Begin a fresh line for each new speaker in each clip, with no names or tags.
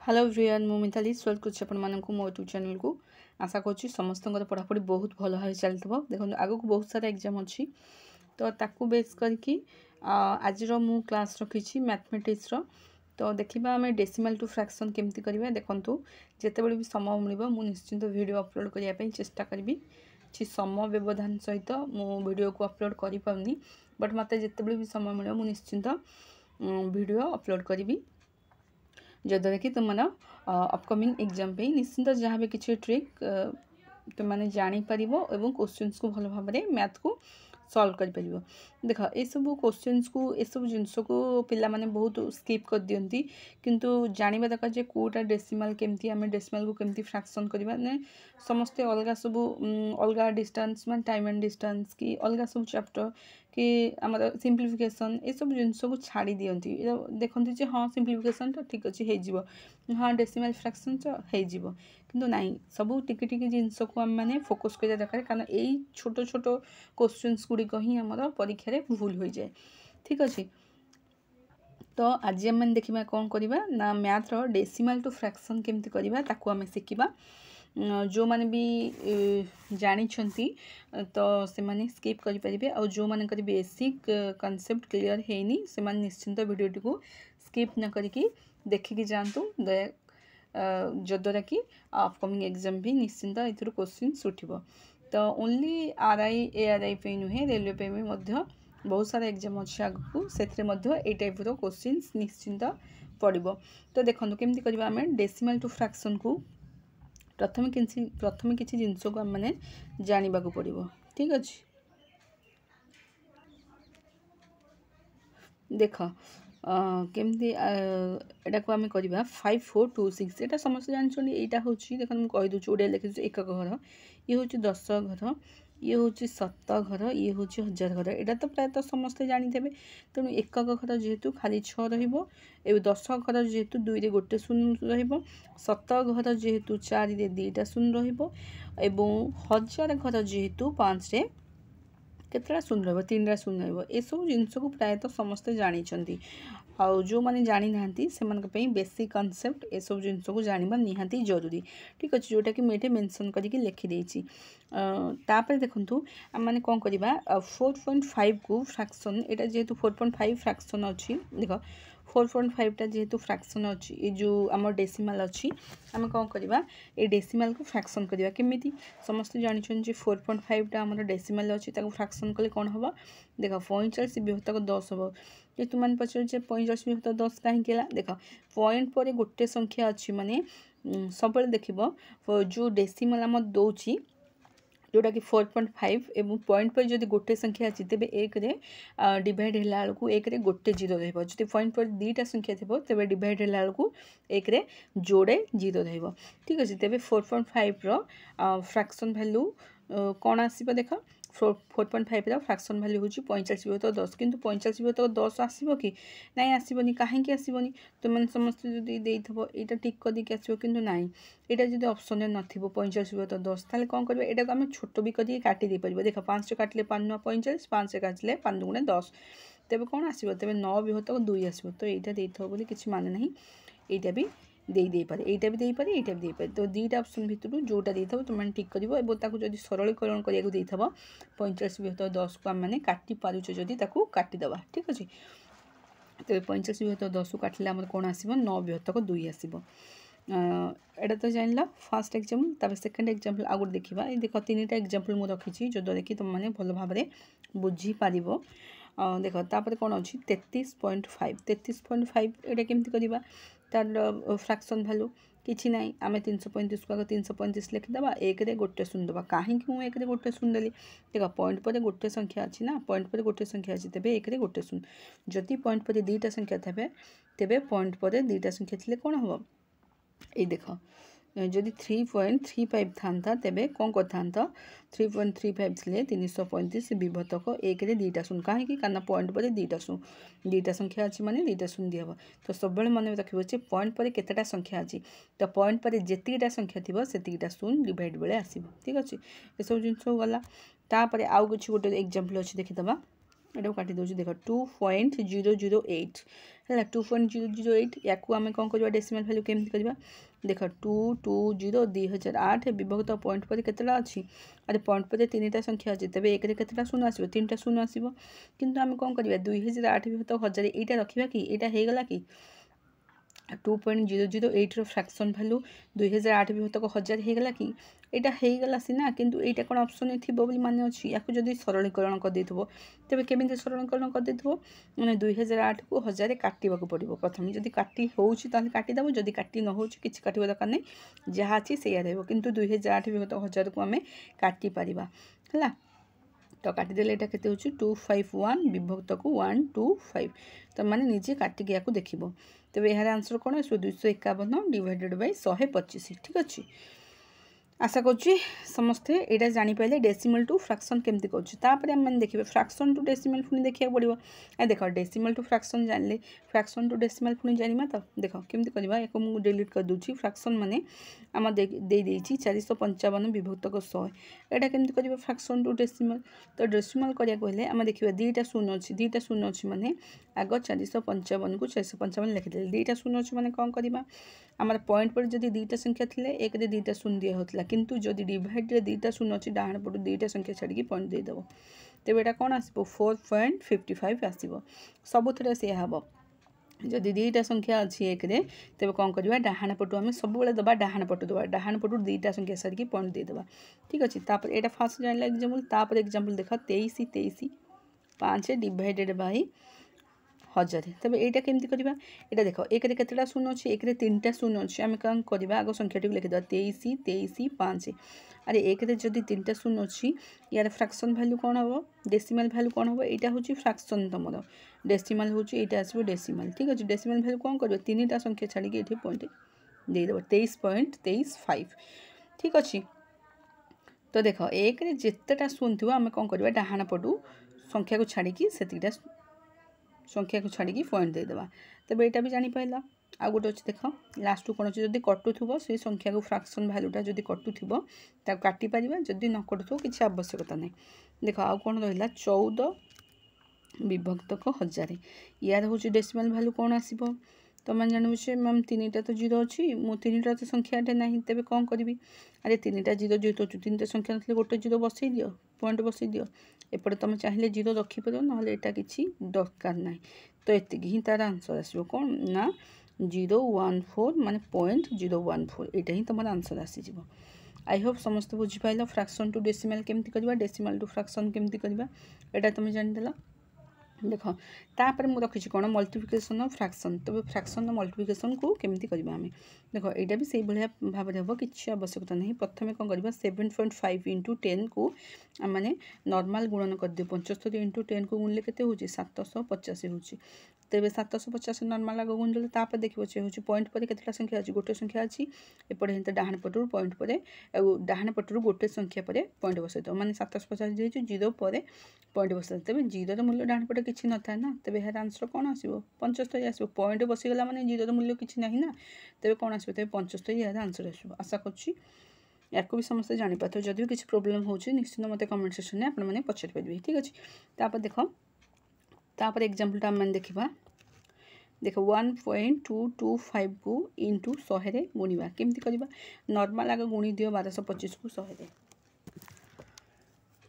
Hello everyone मु मिताली स्वागत करछि अपन मानक मो यूट्यूब चैनल को। आशा करछि समस्त पढ़ापढ़ी बहुत भल भाव चलथिबो। देखो आगो को बहुत सारा एग्जाम अछि तो ताकू बेस करके आज मु क्लास रखी मैथमेटिक्स रो। तो देखिबा आमे डेसिमल टू फ्रैक्शन केमती करबा। देखंतु जेतेबेले भी समय मिलिबो मु निश्चिंत वीडियो अपलोड करिया पई चेष्टा करबी। कि समय व्यवधान सहित मु वीडियो को अपलोड करि पाउनी, बट मते जेतेबेले भी समय मिलिबो मु निश्चिंत वीडियो अपलोड करबी, जद्वारा कि तुम अपकमिंग एग्जाम पे निश्चिंत जहाँ भी किसी ट्रिक तुम मैंने जापर और क्वेश्चंस को भल भाव मैथ को सॉल्व कर पार। देख ये सब क्वेश्चंस को ये सब जिनस को पिला माने बहुत स्किप कर दियंती, किंतु जानिबा दरकार जे कोटा डेसिमल केमती आमे डेसिमल को केमती फ्रैक्शन करबा ने समस्ते अलगा सब अलगा डिस्टेंस मान टाइम एंड डिस्टेंस की अलगा सब चैप्टर कि आमर सिंप्लिफिकेशन ये सब जिनस को छाड़ी दियंती। देखंती जे हाँ सिंप्लिफिकेशन तो ठीक अच्छे हो, हाँ डेसिमल फ्रैक्शन तो हो, किंतु नाई सब टिके टिके जिनस को आम मैंने फोकस करिया दरकार, कारण यही छोट छोट क्वेश्चंस गुड़िक ही आमर परीक्षा रे भूल हो जाए। ठीक अच्छे तो आज आम देखा कौन करवा ना मैथ रो डेसिमल टू फ्रैक्शन केमती करवा ताकू आम शिखा। जो माने भी जानी तो से माने स्किप करि परिबे, और जो माने करी बेसिक कांसेप्ट क्लियर हेनी से माने निश्चिंत वीडियो को स्किप न करके देखिकी जातु, जद्वारा कि अपकमिंग एग्जाम भी निश्चिंत एथुर क्वेश्चन उठिबो। तो ओनली आरआई एआरआई पे नुहे रेलवे पे भी मध्य बहुत सारा एग्जाम अच्छे आगू से टाइप रो क्वेश्चन निश्चिंत पड़ो। तो देखो केमती करबा आमे डेसिमल टू फ्रैक्शन को प्रथम किसी जिनस को आम मैंने जानवा को पड़ो। ठीक अच्छे देख केमती एटा को आम करवा 5426 एटा समस्त जानते यहाँ हूँ देख मुझे कहीदे ओडिया लिखी एकक घर, ये हूँ 10 घर, ये हूँ 7 घर, ये हूँ 1000 घर। यहाँ तो प्रायतः समस्ते जानी थे। तेणु एकक घर जेहेतु खाली 6 रहिबो, 10 घर जेहेतु 2 रे गोटे शून्य रहिबो, 7 घर जेहेतु 4 रे 2टा शून्य रहिबो, एवं 1000 घर जेहेतु 5 रे केतटा शून्य रहिबो 3टा शून्य रहिबो। ए सब जिनस को प्रायतः समस्ते जानी आउ जो माने जानी नांती सेमानक पई बेसिक कांसेप्ट ए सब जिनस को जानिबा निहांती जरूरी। ठीक अच्छे जोटा कि मुझे मेंशन करके लिखि देछि। तापर देखंतु हम माने कोन करबा 4.5 को फ्रैक्शन एटा जेहेतु 4.5 फ्रैक्शन अछि। देख 4.5 टा जेहेतु फ्रैक्शन अछि, ये जो आम डेसिमल अछि आम कौन करवा ये डेसिमल को फ्रैक्शन करवा केमिति समस्त जानी 4.5 टा आम डेसिमल अच्छी फ्रैक्शन कले कौन हम। देख 45 विभक्तक 10 हम। ये तुम पचार 45 विभक्त 10 कहीं देख पॉइंट पर गोटे संख्या अच्छी माने सब देख जो डेसिमल आम दौची जोटा कि 4.5 एवं पॉइंट पर जब गोटे संख्या अच्छी तेज एक डिवाइड है बेलू एक गोटे जीरो रही। पॉइंट पर 2टा संख्या थी तेज डिवाइड है बेलू एक जोड़े जीरो रही। ठीक अच्छे तेज 4.5 रो फ्रैक्शन वैल्यू कौन आसो देख 4.5 रो फ्रैक्शन वैल्यू हूँ 45 विभक्त 10, किंतु 45 विभक्त 10 आसो कि नाई आसबनी कहीं आसबनी तुम समस्त जो देथबो यहाँ टिक कर देके आसो, किंतु नाई यहाँ जो ऑप्शन में नथिबो 45 विभक्त 10 ताले कौन करबा एटा को आम छोट भी करके काटी दे परिबो। देख 5 से काटिले 5 9 45, 5 से काटिले 5 दुगुणे 10, तेबे कौन आसो तेबे 9 विभक्त 2 आसो। तो यहाँ देथबो बोली किछि माने नहीं, यहाँ भी दे पारे यहाँ भी दे पारे यहाँ भी दे पारे। तो 2टा ऑप्शन भितर जोटा देथबो तुम टिक करिवो एबो ताकू जदि सरलीकरण करिया देथबो 45 विभक्त 10 को आम माने काटी पारुछे जदि ताकू काटी दबा। ठीक अछि तेबे 45 विभक्त 10 को काटिले हमर कोन आसीबो 9 विभक्त 2 आसीबो। एटा तो जान फर्स्ट एग्जाम्पल। तापर सेकेंड एग्जाम्पल आगुट देखा। ये देख 3टा एग्जाम्पल मुझे रखी जो द्वारा कि तुम मैंने भल भाव बुझीपार। देख तापर कौन अच्छी 33.5 यहाँ केमती करवा तार फ्रैक्शन वैल्यू किसी ना आम 335 को 335 लिखिदे एक गोटे शून्य दबा कहीं मुझे एक गोटे शून्य देली। देख पॉइंट पर गोटे संख्या अच्छी ना पॉइंट पर गोटे संख्या अच्छी तेज एक गोटे शून्य जदि पॉइंट पर 2टा संख्या थे तेज पॉइंट पर 2टा संख्या थे कौन हम ये देख जदि 3.35 था तेबे कौन करता 3.35 थे 335 विभक्तक एक 2टा शून्य कहीं कारण पॉइंट पर 2टा संख्या अच्छी माने 2टा शून्य दिहब। तो सब मन रखिए पॉइंट पर केतेटा संख्या अच्छी तो पॉइंट पर जेतिटा संख्या थी से शून्य डिवाइड बेले आसो। ठीक अच्छे ये सब जिन गला। तापर आउ किसी गोटे एग्जाम्पल अच्छी देखीदबा एटा काटी दउछु देख 2.008 है 2.008 या आम कौन करवा डेसिमल वैल्यू केमती करवा देख 220 2008 विभक्त पॉइंट पर केतटा अच्छी अरे पॉइंट पर 3टा संख्या अच्छी तेज एक केतटा शून्य आसो 3टा शून्य आसो किंतु आम कौन करवा 2008 विभक्त 1000 यहाँ रखा कि यहाँ होगला कि 2.008 फ्रैक्शन वैल्यू 2008 विभक्त 1000 होगला कि यहाँ होगला सीना किंतु यहाँ कौन ऑप्शन थी मान अच्छी या जब सरलीकरण कर तेज केमी सरलीकरण कर मैंने 2008 को 1000 काटा पड़ो प्रथम जब काटी होता काटिदेव जब काटी न हो कि काटा दरकार नहीं जहाँ अच्छी से किंतु 2008 विभक्त 1000 को आम काटिपर है तो काटिदेले यहाँ के 251 विभक्त को 125 तो मैंने निजे काटिक या देख तेज यार आंसर कौन आस 251 डिवाइडेड बाय 125 ठीक अच्छे आशा करुँची समस्ते यहाँ जापारे डेसिमल टू फ्रैक्शन केमती करुँपर आम मैंने देखिए फ्रैक्शन टू डेसिमल पुणी देखा पड़ो देख डेसिमल टू फ्रैक्शन जानले फ्रैक्शन टू डेसिमल पुणी जाना तो देख केमती करवा या मुझे डिलीट कर दूसरी फ्रैक्शन माने आम दे 455 विभक्त 100 यहाँ केमती कर फ्रैक्शन टू डेसिमल तो डेसिमल करा कहले आम देखिए 2टा शून्य अच्छी 2टा शून्य अच्छी माने आग 455 को 455 लिखिदे 2टा शून्य अच्छी माने कौन करवा आम पॉइंट पर जब 2टा संख्या थे एक 2टा शून्य दिया होता किंतु जदि डिवाइड रे 2टा शून्य अच्छी डाण पटू 2टा संख्या छाड़ी पॉइंट देदेव तेज यहाँ कौन आसो 4.55 आसो सबुथ से हम जदि 2टा संख्या अच्छी एक तेज कौन करवा डाण पटू आम सब दबा डाण पटू दबा डाण पटू 2टा संख्या छाड़ी पॉइंट देदेवा ठीक अच्छे तापर यहाँ फास्ट जानला एग्जाम्पल तापर एग्जाम्पल देख 23 5 डिवाइडेड बाय 1000 तेज यहाँ केमती करवा यहाँ देख एक केतटा शून्य अच्छी एक 3टा शून्य अच्छी आम कौन करवा आग संख्याटी लिखिद 23 5 अरे एक जदि 3टा शून्य अच्छी यार फ्रैक्शन वैल्यू कौन हम डेसिमल वैल्यू कौन हम यहाँ हूँ फ्रैक्शन तुम डेसिमल हूँ यहाँ आसो डेसिमल ठीक अच्छे डेसिमल वैल्यू कौन कर 3टा संख्या छाड़ी ये पॉइंट देदेव 23.25 ठीक अच्छे तो देख एक जितेटा शून्य थो आम कौन करवा डाहाण पटू संख्या को छाड़ी से संख्या को छाड़ी पॉइंट देदेवा तेज यहाँ भी जापारा आ गोटे अच्छे देख लास्ट कौन अच्छे जब कटुव से संख्या को फ्रैक्शन वैल्यूटा जब कटुव काटिपर जदि न कटुव किसी आवश्यकता नहीं देख आउ कौन रहा 14 विभक्त 1000 यार हूँ डेसिमल वैल्यू कौन आसो तो मैंने जानवे मैम 3टा तो 0 अच्छी मो 3टा तो संख्याटे ना तेज कौन करी अरे 3टा 0 जेहतु 3टा संख्या ना गोटे 0 बसई दियो पॉइंट बसई दियो एपटे तुम चाहिए 0 रखिपर ना यहाँ किसी दरकार ना तो ये ही तार आंसर आसो कौन ना 014 माने 0.014 यहाँ ही तुम आंसर आसीज आई होप समस्त बुझीपार फ्रैक्शन टू डेसिमल केमती करवा डेसिमल टू फ्रैक्शन केमती करवा यहाँ तुम जानीदेल देख तापर मुझे रखी कौन मल्टिप्लिकेशन ऑफ फ्रैक्शन तो फ्रैक्शन मल्टिप्लिकेशन को केमती करवा आम देख यहाँ भी से भाया भाव में हम किसी आवश्यकता नहीं प्रथम कौन करवा 7.5 इंटू 10 को मैंने नॉर्मल गुणन कर दियो 75 इंटू 10 को गुणले के हूँ 750 हूँ तेज 750 नॉर्मल आग गुणदेले तापर देखिए से हूँ पॉइंट पर केतटा संख्या अच्छी गोटे संख्या अच्छी एपटे डाहाण पटू पॉइंट पर डाहाण पटू गोटे संख्या पर पॉइंट बसई दो मैंने 750 देखिए 0 पर पॉइंट बसई तेज 0 मूल्य डाहाण पटे किसी न था ना तेज यार आंसर कौन आसो 75 आसो पॉइंट बसीगला मैंने 0 मूल्य किसी ना ना तेज कौन आसो तेज 75 यार आंसर आसो आशा करुँची या भी समस्ते जापार जदि भी किसी प्रोब्लेम हो निश्चित मत कमेंट सेक्शन में आपने पचारि पारे ठीक अच्छे तापर देख तापर एग्जाम्पलटा आम देखा देख 1.225 को इंटू 100 गुणवा केमती करवा नॉर्मल आगे गुणी दियो 1225 को 100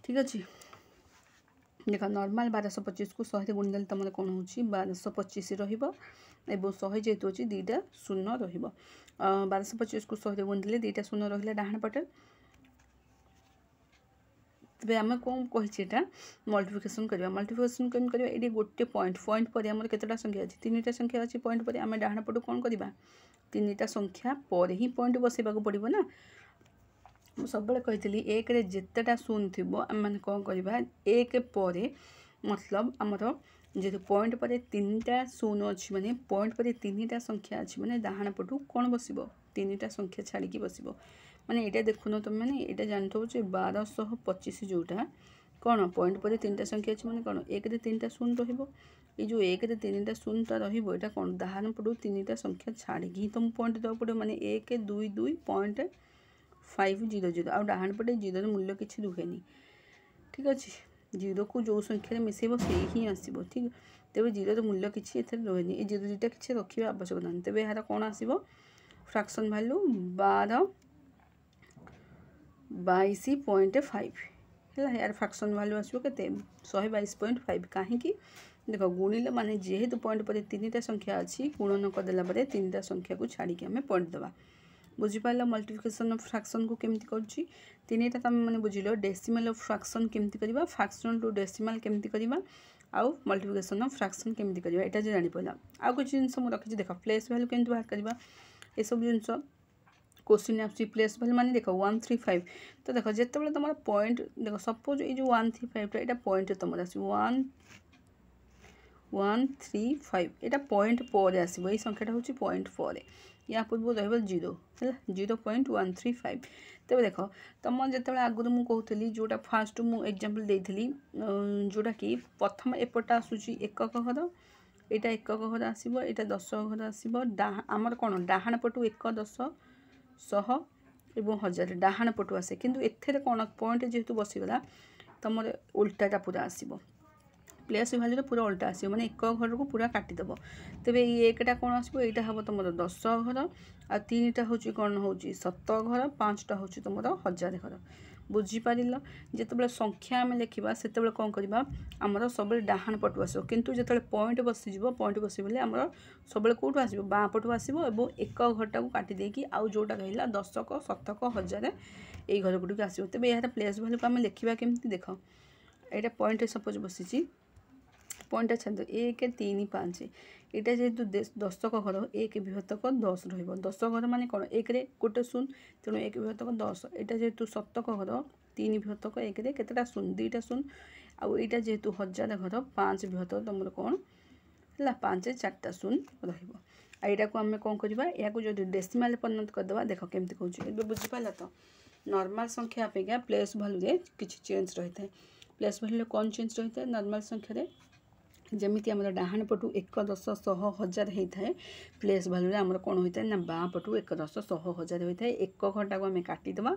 ठीक अच्छे देख नॉर्मल 1225 को 100 गुणिदेले तुम कौन हो 1225 रहा 100 जेहतु अच्छी 2टा शून्य रहा 1225 को 100 गुणिदेले 2टा शून्य रहा डाहाण पटे तेज आम कौन कही मल्टिप्लिकेशन करवा मल्टिप्लिकेशन केम करवा ये गोटे पॉइंट पर आम केतटा संख्या अच्छी 3टा संख्या अच्छी पॉइंट पर आम डाहाण पटू कौन करवा 3टा संख्या पर ही पॉइंट बसैवाक पड़ो ना मुझे सब कही एक जितेटा शून्य थी आम मैंने कौन करवा एक पर मतलब आमर जेहतु पॉइंट पर 3टा शून्य अच्छी माने पॉइंट पर 3टा संख्या अच्छी माने डाहाण पटू कौन बसब 3टा संख्या छाड़ी बसब माने ये देखुन तुम मैंने ये जानते 1225 जोटा कौन पॉइंट पर 3टा संख्या अच्छी माने कौन एक 3टा शून्य रही जो एक 3टा शून्यटा रहा कौन डाहाण पटू 3टा संख्या छाड़ी तुम पॉइंट देवा पड़ो माने 122.500 आ डाहाण पटे 0 मूल्य किसी रुहे ठीक अच्छे जीरो को जो संख्यार मिसेब से ही आसो ठीक। तेज जीरो मूल्य किसी रहे ये जीरो दुटा किसी रखा आवश्यक ना तेज यार कौन आसो फ्रैक्शन वैल्यू 12/22.5 है यार फ्रैक्शन वैल्यू आसो के 122.5 कहीं देख गुणिले माने जेहेतु पॉइंट पर तीन टा संख्या अच्छी गुणन करदेला तीन टा संख्या को छाड़ी आम पॉइंट देवा बुझीपार मल्टिप्लिकेशन ऑफ फ्रैक्शन को केमती करुच्ची तीन टा तुम मैंने बुझिल डेसिमल ऑफ फ्रैक्शन केमती करवा फ्रैक्शन टू डेसिमल केमती करवा आउ मल्टिप्लिकेशन ऑफ फ्रैक्शन केमती करवा एटा जो जानी पड़ा आउ कुछ जिनस मुझे रखी देख प्लेस वैल्यू केमती बाहर करवा ये सब जिनस क्वेश्चन आस प्लेस वैल्यू माने देख 135 तो देख जिते तुम पॉइंट देख सपोज ये जो 135 यहाँ पॉइंट तुम आस 135 यहाँ पॉइंट पर आसो ये संख्याटा हूँ पॉइंट पर या पूर्व रहा जीरो है 0.135 तेज देख तुम जो आगुरी मुझे कहती जोटा फास्ट मुझे एग्जांपल देती जोटा कि प्रथम एपटा आसूँ एकक घर यहाँ एकक घर आसो यहाँ 10 घर आसो आमर कौन डाहाण पटू 1 10 100 और 1000 डाहाण पटू आसे किंतु एथे कौन पॉइंट जेहेतु बसीगला तुम उल्टाटा पूरा आसो प्लेस वैल्यू पूरा उल्टा आसो मैंने एक घर को पूरा काटिदेव तेज ये एकटा कौन आसो यहाँ हम तुम 10 घर आ 3टा हूँ कौन हूँ 100 घर 5टा हूँ तुम 1000 घर बुझीपार जिते संख्या आम लिखा से कौन करवा आमर सब डाहाण पटू आसो किंतु जो पॉइंट बसीज पॉइंट बसले आम सब कौटू आसो बाँ पटू आसो और एक घरटा को काटी देकी आउ जोटा रहा 10 शतक 1000 ये घर गुड़िक आसो तेज यार प्लेस वैल्यू को आम लिखा केमती देख यहाँ पॉइंट सपोज बसी पॉइंट छाड़ 1 3 5 यहाँ जेहेतु 10 घर 1 विभक्तक 10 रहा 10 घर मान कौन 1 गोटे शून्य तेणु 1 विभक्तक 10 यहाँ जेहेतु शतक घर 3 विभक्तक 1 केतेटा शून्य 2टा शून्य आउ यहाँ जेहेतु 1000 घर 5 विभक्तक तुम कौन है 5 4टा शून्य रहा को आम कौन करवा या जो डेसिमाल परिणत करदे देख केमती कौन बुझीपार तो नॉर्मल संख्या अपेक्षा प्लेस वैल्यू किसी चेंज रही है प्लेस वैल्यू कौन चेंज रही है नॉर्मल संख्यार जमीती आम डाहाण पटू 1 10 100 1000 होता है प्लेस वैल्यू आमर कौन होता है ना बाँ पटू 1 10 100 1000 होता है एक घंटा को आम काटिदेवा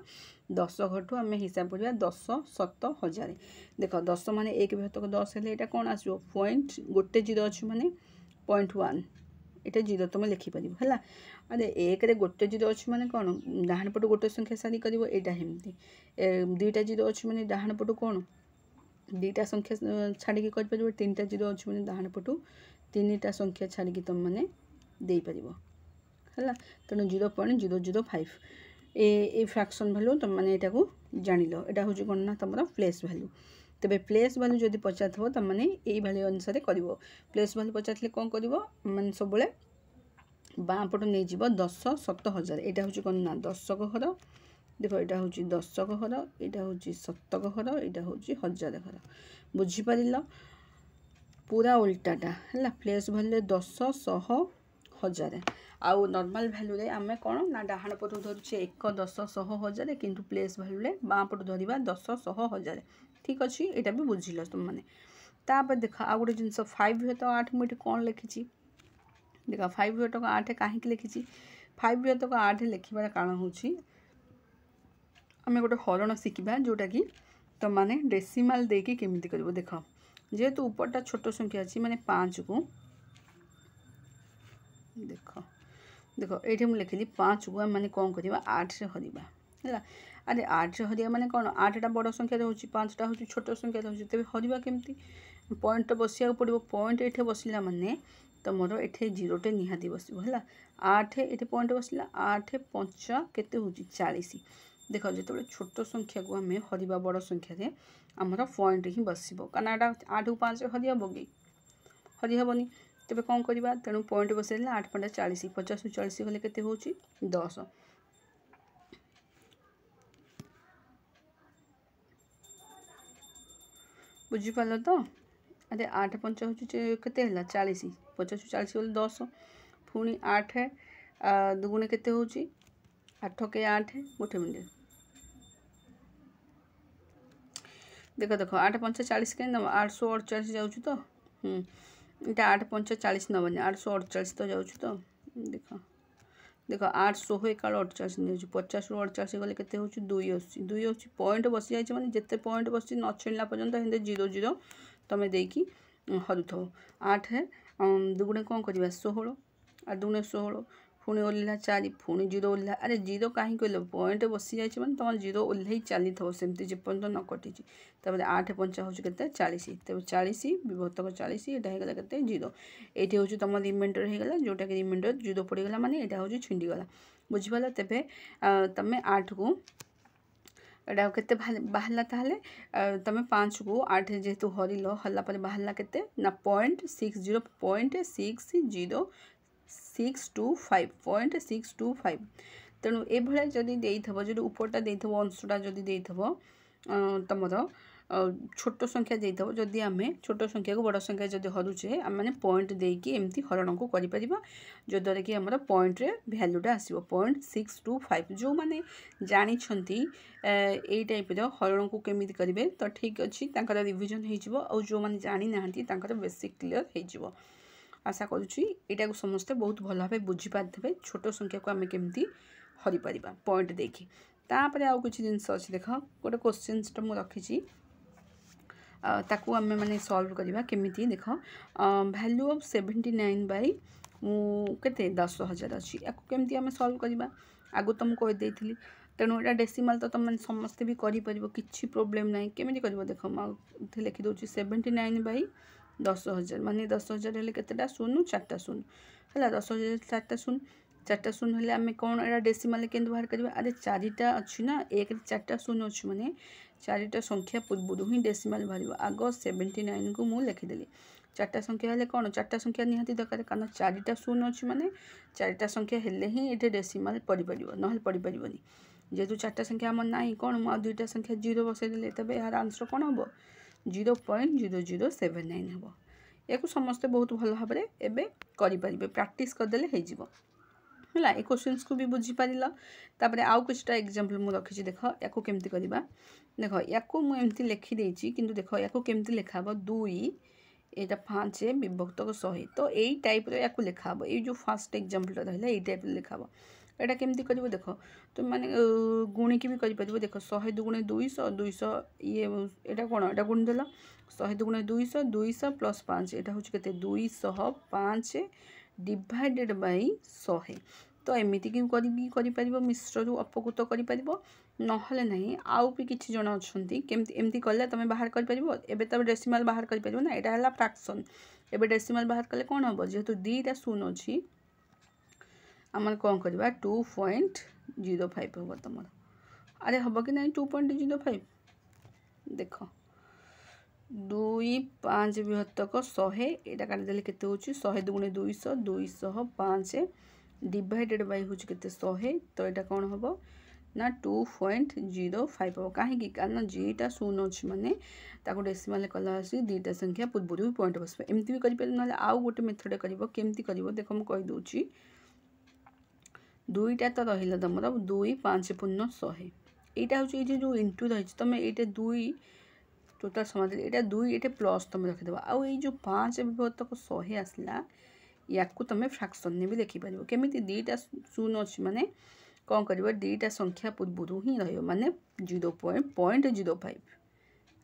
10 घटू आम हिसाब करवा 10 100 1000 देख 10 माने 1 विभक्तक 10 है यहाँ कौन आसो पॉइंट गोटे जीरो अच्छी माने 0.1 यहाँ जीरो तुम लिखिपर है अरे 1 रे गोटे जीरो अच्छी माने कौन डाहाण पटू गोटे संख्या सारी कर यहाँ एमती 2टा जीरो अच्छी माने डाहाण पटू कौन 2टा संख्या छाड़ी कर 3टा जीरो अच्छी मैंने डाहाण पटू 3टा संख्या छाड़ी तुम मैंने देपर है तेणु 0.005 ए फ्रैक्शन वैल्यू तुम मैंने यहाँ को जान लो यहाँ हूँ कौन ना तुम प्लेस वैल्यू तेरे प्लेस वैल्यू जब पचार थो तुम मैंने ये अनुसार कर प्लेस वैल्यू पचार कौन कर मैंने सब बाँ पटू नहीं 10 7 1000 यहाँ हूँ कौन ना 10 घर देख यहाँ हूँ 10 घर यहाँ हूँ 100 घर यहाँ हूँ 1000 घर बुझीपार पूरा उल्टाटा है प्लेस वैल्यू 10 100 1000 आउ नॉर्मल वैल्यू रे आम कौन ना डाहाण पटू धरुचे 1 10 100 1000 किंतु प्लेस वैल्यू रे बाँ पटू धरवा 10 100 1000 ठीक अच्छे यहाँ भी बुझिल तुम मैंने तापर देख आउ गोटे जिन 5 विभक्त 8 मुझे कौन लिखी देख 5 विभक्त 8 कहीं लिखी 5 विभक्त 8 लिखार कारण हूँ आम गोटे हरण शिखा जोटा कि तुम मैंने डेसिमाल देकी केमिति कर देख जेहेतु उपरटा छोट संख्या अच्छी माने 5 को देख देख ये मुझे लिखिली 5 को आम मैंने कौन करवा 8 से हरवा है अरे 8 से हरवा माने कौन 8टा बड़ संख्या रोचे 5टा हूँ छोट संख्या रोचे तेज हरवा केमती पॉइंट तो बसिया पड़ो पॉइंट ये बसला माने तुम ये जीरोटे निहाती बस है 8 ये पॉइंट बसला 8 5 केते हूँ 40 देख जो छोट संख्या को आम हरवा बड़ संख्यार आमर पॉइंट ही बस कारण यहाँ 8 को 5 हरी हम कि हरी हेनी तेज कौन करवा तेणु पॉइंट बस 8 5 40 50 40 गले के हूँ 10 बुझीपार तो अरे 8 5 हूँ के 40 50 40 गले 10 पुणी 8 दुगुणे के हूँ 8 के 8 गोटे मिनट देख देख 8 5 40 कहीं नब 848 जाऊँ तो यहाँ 8 5 40 नबनी 848 तो जाऊँ तो देख देख 8 16 1 48 नहीं 50 ରୁ 48 गले केते होची 2 आसी 2 होची पॉइंट बसी जाय माने जेते पॉइंट बसी न छेणला पर्यंत हिंदे 0 0 तमे देकी हरुथो 8 है दुगुणे कोन करबा 16 आ दुगुणे 16 पुणी ओल्ला 4 पुणी 0 ओल्ला अरे 0 कहीं कहले पॉइंट बसी जाय माने तुम 0 ओल्लै चली थो सेमती जे पर्यंत न कटि तबे 8 5 होची केते 40 तबे 40 विभक्त 40 एटा हे गला केते 0 एठी होची तुम रिमाइंडर हे गला जोटा के रिमाइंडर 0 पड़ी गला माने एटा होची छिंडी गला बुझि पाला तबे तमे 8 को एटा केते बाहला ताहले तमे 5 को 8 जेतु हरिलो हल्ला पर बाहला केते ना 0.625 तेणु ए भले जदि देइथबो जदि ऊपरटा देइथबो अंशटा जदि देइथबो तमर छोट संख्या देइथबो जदि आमे छोट संख्या को बड़ संख्या जदि हरुचे आम माने पॉइंट देकी एमती हरण को करि परिबा जदरे कि हमर पॉइंट रे वैल्यूटा आसीबो 0.625 जो माने जानि छंती ए टाइप रो हरण को केमिति करिवे तो ठीक अछि तांकर रिवीजन हे जिवो और जो माने जानि नाहंती तांकर बेसिक क्लियर हे जिवो आशा करूची एटा को समस्त बहुत भल भाबे बुझी पाथबे छोट संख्या को आमे केमिति हरि परिबा पॉइंट देखि तापरे आउ कुछ जिंस अछि देख गोटे क्वेश्चंस त मु रखी छी ताकू आमे माने सॉल्व करिबा केमिति देख वैल्यू ऑफ 79 बाय केते 10000 अछि याकू केमिति आमे सॉल्व करिबा आगु तुम कहि देथिली तेणु एटा डेसिमल तो तुम समस्त भी करि परिबो किछि प्रॉब्लम नै केमिति करिवो देख म लिखि दोची 79 बाय 10000 माने 10000 हेले केतेटा शून्य 4टा शून्य हला 10000 4टा शून्य 4टा शून्य हेले आमे कोन एटा डेसिमल केंद बाहर करबा अरे 4टा अछि ना 1 रे 4टा शून्य अछि माने 4टा संख्या पूर्वरु ही डेसिमल बाहरिबो आगो 79 को मु लिखि देली 4टा संख्या हेले कोन 4टा संख्या निहाती दरकार कारण 4टा शून्य अछि माने 4टा संख्या हेले ही एटे डेसिमल पड़ी परिबो नहल पड़ी परिबोनी जेतु 4टा संख्या हमर नाही कोन म दुईटा संख्या 0 बसै देले तबे यार आंसर कोन हबो 0.0079 हबो याकू समस्त बहुत भल भाबरे एबे करि परिबे प्रैक्टिस कर देले हे जिवो हला ए क्वेश्चंस को भी बुझी पारिला तापरे आउ कुछटा एग्जांपल मु रखि छी देखो याकू केमति करिबा देखो याकू मु एमति लिखि देछि किंतु देखो याकू केमति लिखाबो 2 एटा 5 विभक्त 100 तो एई टाइप रो याकू लिखाबो ए जो फर्स्ट एग्जांपल रहला एई टाइप रो लिखाबो एटा केमति करिवो देखो तुम माने गुणी की भी करि परिबो देखो 100 दुगुणे 200 200 ये एटा कोन एटा गुण देला 100 दुगुणे 200 200 प्लस 5 एटा होछ केते 205 डिवाइडेड बाय 100 तो एमिति की करि परिबो मिश्र रु अपकृत करि परिबो नहले नहीं आउ भी किछि जण अछंती केमति एमति करले तमे बाहर करि परिबो एबे तब डेसिमल बाहर करि परिबो ना एटा हला फ्रैक्शन एबे डेसिमल बाहर कले कोन हबो जेतु दीटा शून्य अछि आमर कोन करबा 2.05 होबो तमर अरे हबो कि नहीं 2.05 देखो 2 5 विभक्तक 100 एटा काट देले केते होची 100 दुगुणे 200 205 डिवाइडेड बाय होची केते 100 तो एटा कोन हबो ना 2.05 हो काहे कि कारण जेटा शून्य अछि माने ताको डेसिमल कला आसी दीटा संख्या पूर्वरु पॉइंट बसबे एमति भी करि पे नले आउ गोटे मेथड करिवो केमति करिवो देखो हम कहि दोची दुईटा तो रहिला तमर 2 5 पूर्ण 100 एटा होची ए जो इंटू रहिछ तमे एटा 2 टोटल समाधान एटा 2 एटा प्लस तमे रखि देबा आ ए जो 5 विभक्त को 100 आसला याकू तमे फ्रैक्शन ने भी लिखि परिबो केमिति दीटा शून्य अछि माने कोन करबो दीटा संख्या पूर्वरु ही रहयो माने 0.05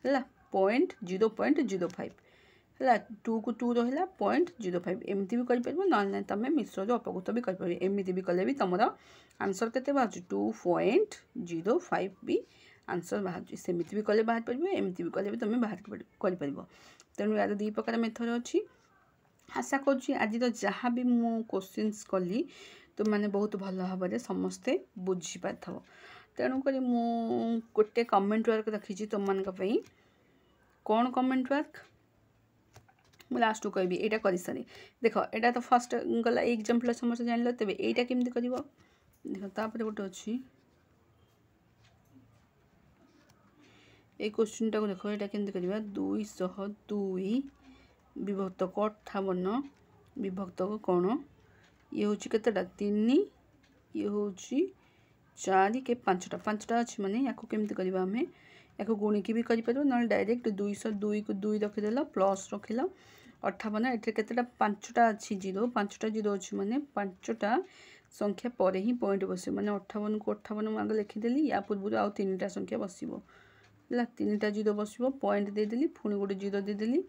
हला 0.05 हला 2 को 2 रहला 0.05 एमती भी करि परबो न तमे मिश्र जो अपकृत भी करि परबो एमती भी कले भी तमरा आंसर केते बाजु 2.05 भी आंसर बाहर सेमिति भी कले बाहर परबो एमती भी कले भी तमे बाहर करि परबो तेनु यार दी प्रकार मेथड अछि आशा करूची आज तो जहाँ भी मु क्वेश्चंस कली तो माने बहुत भल भाव समस्ते बुझी पाथो तेणु करी मु गोटे कमेंट वर्क रखी तुम मान कौन कमेंट वर्क मु लास्ट कहबी एटा करि सारी देखो एटा तो फर्स्ट गला एग्जांपल समस्त जान तेबे एटा केमति करिवो देखो तापर गोटे अछि ए क्वेश्चन टा को देखो एटा केमति करिवा 202 विभक्त 58 विभक्त कोण ये होची केतेटा 3 ये होची 4 के 5टा अछि माने याको केमति करिवा हमें याको गुणी की भी करि परबो न डायरेक्ट 202 को 2 रखि देला प्लस रखिला 58 एटे केतेटा 5टा अच्छी जीरो 5टा जीरो अच्छी माने 5टा संख्या पर ही पॉइंट बस माने 58 को 58 आगे लिखिदेली या पूर्व आउ 3टा संख्या बसो है 3टा जीरो बसो पॉइंट देदेली पुणी गोटे जीरो देदेली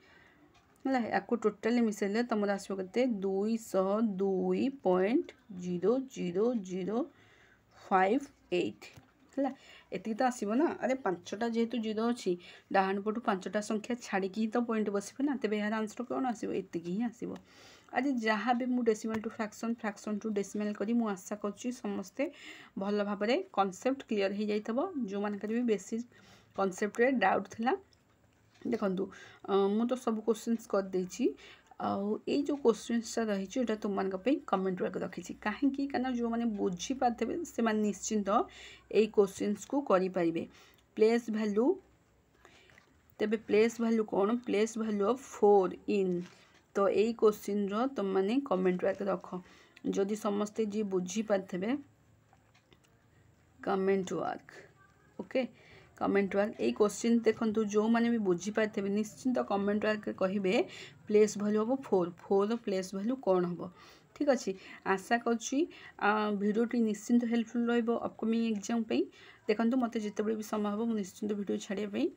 है या टोटाली मिसेले तुम आसो के 202.00058 है एति तो आसो ना अरे 5टा जेहेतु जीरो अच्छी डाहाण पटू 5टा संख्या छाड़ी ही तो पॉइंट बसबे ना तेज यार आंसर कौन आसो एति ही आसो आज जहाँ भी मुझे decimal to fraction fraction to decimal करी मु आशा करुँची समस्ते भल भाव में कॉन्सेप्ट क्लियर हो जाइथबो जो मानकर भी बेसिक कॉन्सेप्ट रे डाउट थिला देखु मु तो सब क्वेश्चंस कर देछि ये जो क्वेश्चंस रही है तुम मान कमेंट वर्क रखी कहीं जो मैंने बुझी पारे से निश्चिंत ये क्वेश्चंस को करि परिबे प्लेस वैल्यू तेबे प्लेस वैल्यू कौन प्लेस वैल्यू ऑफ 4 इन तो यही क्वेश्चन रो तुम मैंने कमेंट वर्क रख जदि समस्ते जी बुझी पारे comment work okay comment work यही क्वेश्चन देखो जो मैंने भी बुझी पारे निश्चिंत कमेंट वर्क कहे प्लेस वैल्यू हम 4 प्लेस वैल्यू कौन हम ठीक अच्छे आशा करुँची भिडियोटी निश्चिंत हेल्पफुल अपकमिंग एग्जाम देखो मत जिते भी समय हम निश्चिंत भिडियो छाड़ापी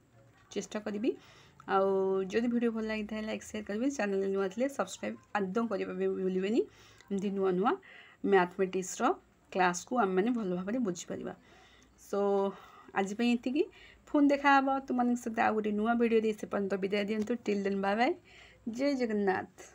चेष्टा करी आदि भिडियो भल लगी था लाइक शेयर करेंगे चैनल नुआ थे सब्सक्राइब आदम करने भूलें एमती नुआ नुआ मैथमेटिक्स क्लास को आम मैंने भल भाव में बुझीपर सो आज ये फोन देखा तुम सहित आउ गोटे नुआ भिडियो से पर्यटन विदाय दिंतु टिल देन बाय बाय जय जगन्नाथ।